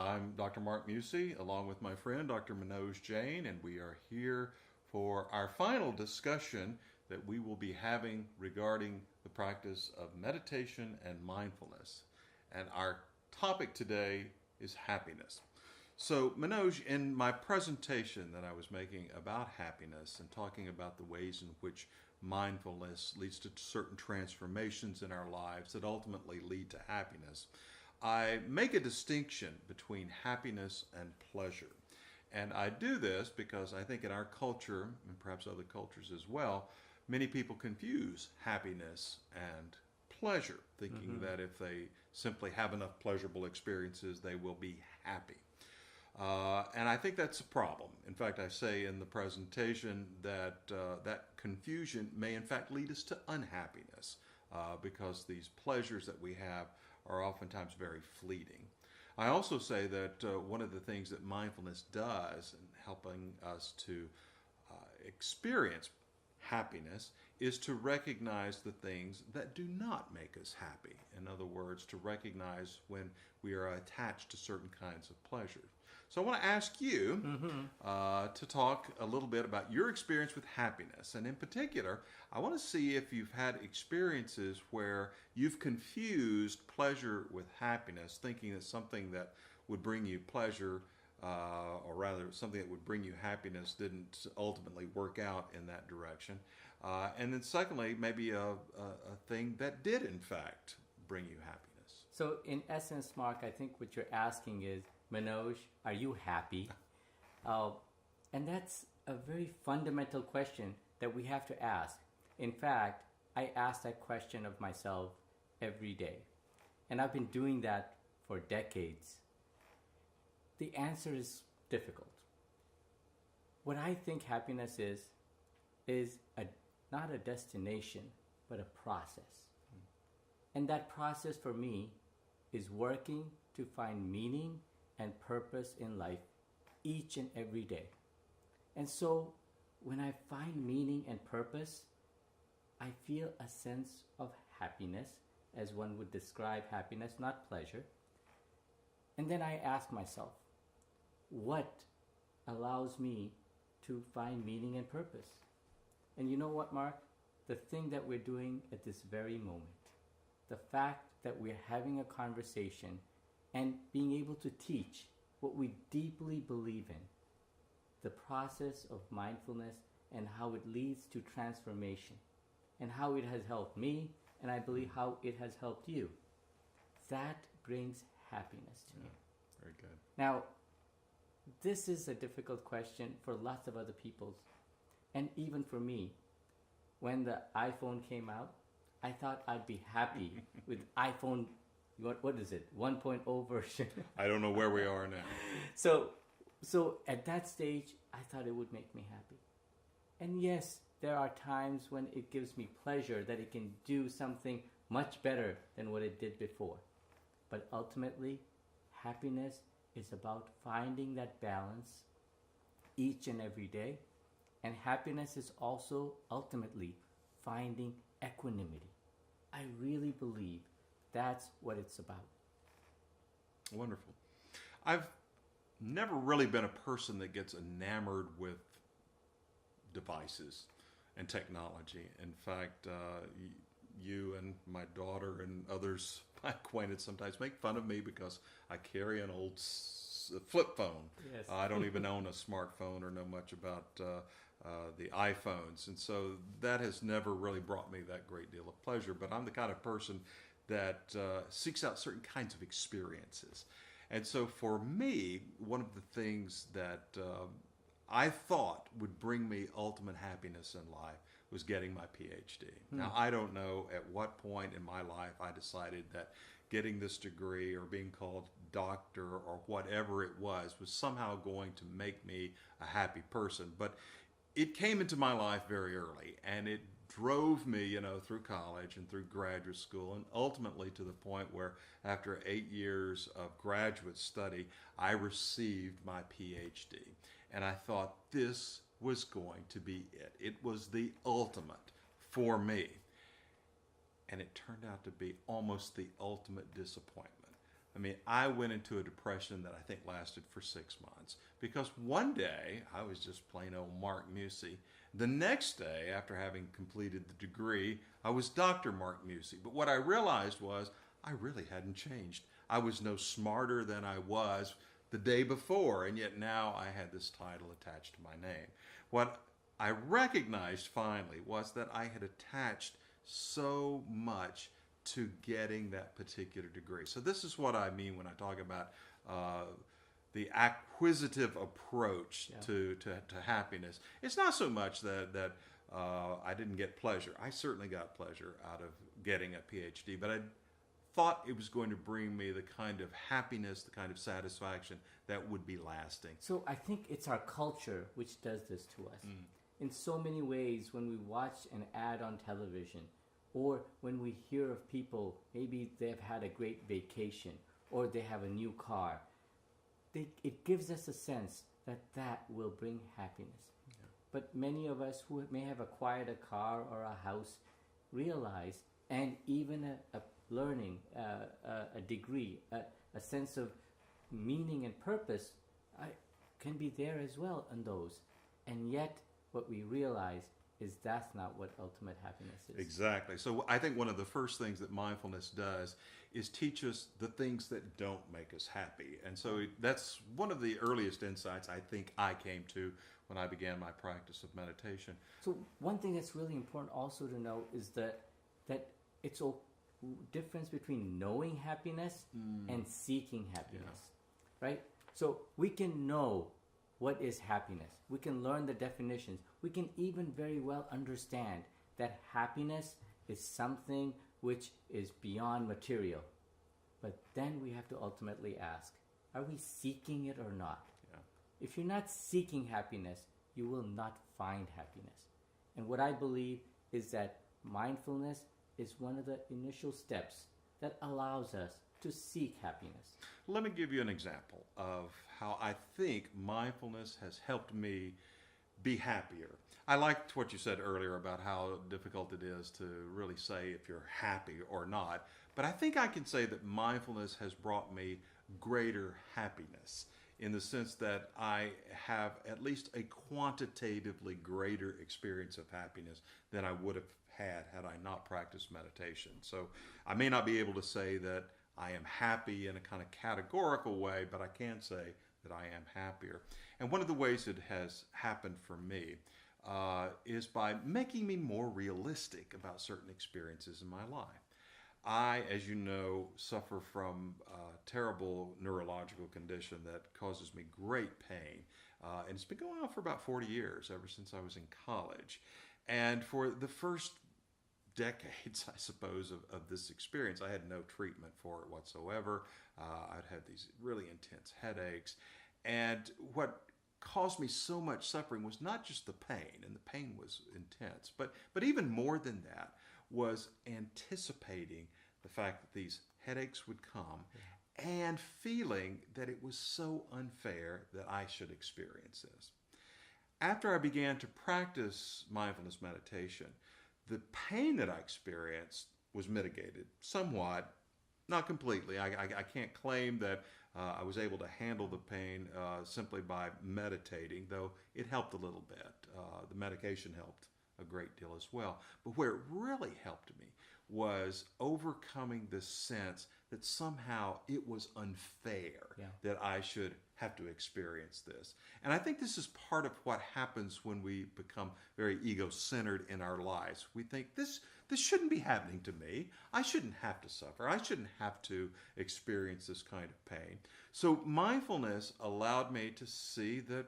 I'm Dr. Mark Musey, along with my friend Dr. Manoj Jain, and we are here for our final discussion that we will be having regarding the practice of meditation and mindfulness. And our topic today is happiness. So, Manoj, in my presentation that I was making about happiness and talking about the ways in which mindfulness leads to certain transformations in our lives that ultimately lead to happiness, I make a distinction between happiness and pleasure. And I do this because I think in our culture, and perhaps other cultures as well, many people confuse happiness and pleasure, thinking that if they simply have enough pleasurable experiences, they will be happy. And I think that's a problem. In fact, I say in the presentation that that confusion may in fact lead us to unhappiness because these pleasures that we have are oftentimes very fleeting. I also say that one of the things that mindfulness does in helping us to experience happiness is to recognize the things that do not make us happy. In other words, to recognize when we are attached to certain kinds of pleasures. So I want to ask you to talk a little bit about your experience with happiness. And in particular, I want to see if you've had experiences where you've confused pleasure with happiness, thinking that something that would bring you pleasure, or rather something that would bring you happiness, didn't ultimately work out in that direction. And then secondly, maybe a thing that did in fact bring you happiness. So in essence, Mark, I think what you're asking is, Manoj, are you happy? And that's a very fundamental question that we have to ask. In fact, I ask that question of myself every day. And I've been doing that for decades. The answer is difficult. What I think happiness is not a destination, but a process. And that process for me is working to find meaning and purpose in life each and every day. And so when I find meaning and purpose, I feel a sense of happiness, as one would describe happiness, not pleasure. And then I ask myself, what allows me to find meaning and purpose? And you know what, Mark? The thing that we're doing at this very moment, the fact that we're having a conversation and being able to teach what we deeply believe in, the process of mindfulness and how it leads to transformation and how it has helped me, and I believe how it has helped you. That brings happiness to me. Very good. Now, this is a difficult question for lots of other people, and even for me. When the iPhone came out, I thought I'd be happy with iPhone, what is it, 1.0 version. I don't know where we are now. So at that stage, I thought it would make me happy. And yes, there are times when it gives me pleasure that it can do something much better than what it did before. But ultimately, happiness is about finding that balance each and every day. And happiness is also ultimately finding equanimity. I really believe that's what it's about. Wonderful. I've never really been a person that gets enamored with devices and technology. In fact, you and my daughter and others, my acquainted, sometimes make fun of me because I carry an old flip phone. Yes. I don't even own a smartphone or know much about the iPhones. And so that has never really brought me that great deal of pleasure. But I'm the kind of person that seeks out certain kinds of experiences. And so for me, one of the things that I thought would bring me ultimate happiness in life was getting my PhD. Now, I don't know at what point in my life I decided that getting this degree or being called doctor or whatever it was somehow going to make me a happy person. But it came into my life very early, and it drove me, through college and through graduate school, and ultimately to the point where after 8 years of graduate study, I received my PhD. And I thought this was going to be it. It was the ultimate for me. And it turned out to be almost the ultimate disappointment. I mean, I went into a depression that I think lasted for 6 months because one day I was just plain old Mark Musey. The next day, after having completed the degree, I was Dr. Mark Musey. But what I realized was I really hadn't changed. I was no smarter than I was the day before, and yet now I had this title attached to my name. What I recognized finally was that I had attached so much to getting that particular degree. So this is what I mean when I talk about the acquisitive approach to happiness. It's not so much that I didn't get pleasure. I certainly got pleasure out of getting a PhD, but I thought it was going to bring me the kind of happiness, the kind of satisfaction that would be lasting. So I think it's our culture which does this to us. In so many ways, when we watch an ad on television, or when we hear of people, maybe they've had a great vacation, or they have a new car, it gives us a sense that that will bring happiness. Yeah. But many of us who may have acquired a car or a house realize, and even a learning, a degree, a sense of meaning and purpose can be there as well in those. And yet what we realize is that's not what ultimate happiness is. Exactly. So I think one of the first things that mindfulness does is teach us the things that don't make us happy. And so that's one of the earliest insights I think I came to when I began my practice of meditation. So one thing that's really important also to know is that it's a difference between knowing happiness and seeking happiness, right? So we can know what is happiness. We can learn the definitions. We can even very well understand that happiness is something which is beyond material. But then we have to ultimately ask, are we seeking it or not? Yeah. If you're not seeking happiness, you will not find happiness. And what I believe is that mindfulness is one of the initial steps that allows us to seek happiness. Let me give you an example of how I think mindfulness has helped me be happier. I liked what you said earlier about how difficult it is to really say if you're happy or not, but I think I can say that mindfulness has brought me greater happiness in the sense that I have at least a quantitatively greater experience of happiness than I would have had I not practiced meditation. So I may not be able to say that I am happy in a kind of categorical way, but I can say that I am happier. And one of the ways it has happened for me is by making me more realistic about certain experiences in my life. I, as you know, suffer from a terrible neurological condition that causes me great pain. And it's been going on for about 40 years, ever since I was in college. And for the first decades, I suppose, of this experience, I had no treatment for it whatsoever. I'd had these really intense headaches. And what caused me so much suffering was not just the pain, and the pain was intense, but even more than that was anticipating the fact that these headaches would come and feeling that it was so unfair that I should experience this. After I began to practice mindfulness meditation, the pain that I experienced was mitigated somewhat, not completely. I can't claim that I was able to handle the pain simply by meditating, though it helped a little bit. The medication helped a great deal as well. But where it really helped me was overcoming this sense that somehow it was unfair that I should have to experience this. And I think this is part of what happens when we become very ego-centered in our lives. We think this shouldn't be happening to me. I shouldn't have to suffer. I shouldn't have to experience this kind of pain. So mindfulness allowed me to see that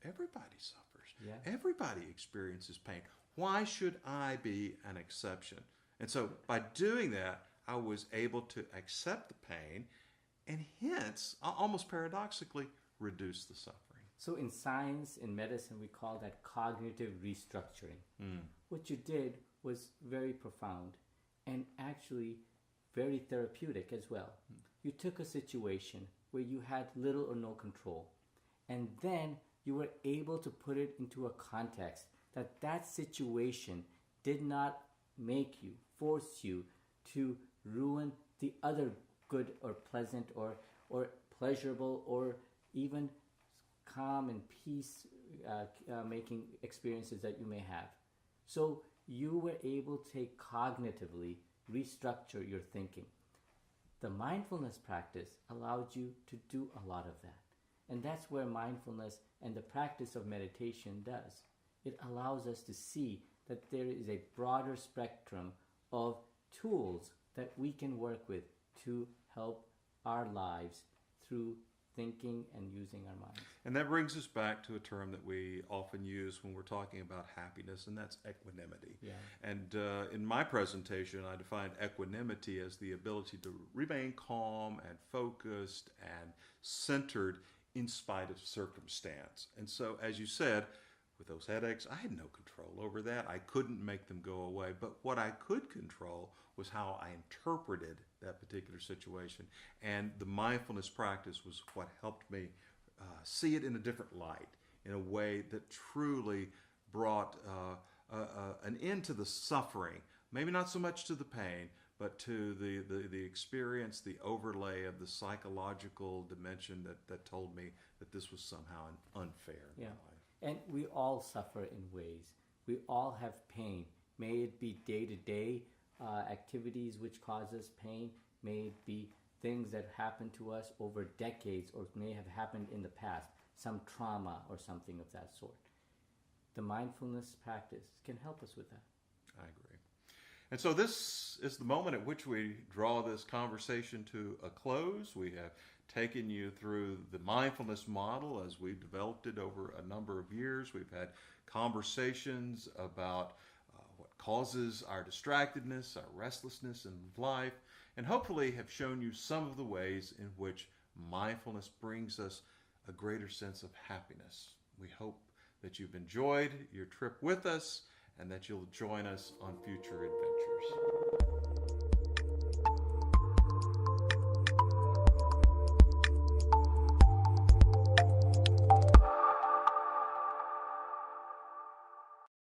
everybody suffers. Yeah. Everybody experiences pain. Why should I be an exception? And so by doing that, I was able to accept the pain and hence, almost paradoxically, reduce the suffering. So in science, in medicine, we call that cognitive restructuring. What you did was very profound and actually very therapeutic as well. You took a situation where you had little or no control, and then you were able to put it into a context that situation did not make you, force you to ruin the other good or pleasant or pleasurable or even calm and peace making experiences that you may have. So you were able to cognitively restructure your thinking. The mindfulness practice allowed you to do a lot of that. And that's where mindfulness and the practice of meditation does. It allows us to see that there is a broader spectrum of tools that we can work with to help our lives through thinking and using our minds. And that brings us back to a term that we often use when we're talking about happiness, and that's equanimity. Yeah. And in my presentation, I defined equanimity as the ability to remain calm and focused and centered in spite of circumstance. And so, as you said, with those headaches, I had no control over that. I couldn't make them go away. But what I could control was how I interpreted that particular situation. And the mindfulness practice was what helped me see it in a different light, in a way that truly brought an end to the suffering. Maybe not so much to the pain, but to the experience, the overlay of the psychological dimension that told me that this was somehow unfair in my life. And we all suffer in ways. We all have pain. May it be day-to-day activities which cause us pain. May it be things that happen to us over decades or may have happened in the past, some trauma or something of that sort. The mindfulness practice can help us with that. I agree. And so this is the moment at which we draw this conversation to a close. We have taken you through the mindfulness model as we've developed it over a number of years. We've had conversations about what causes our distractedness, our restlessness in life, and hopefully have shown you some of the ways in which mindfulness brings us a greater sense of happiness. We hope that you've enjoyed your trip with us and that you'll join us on future adventures.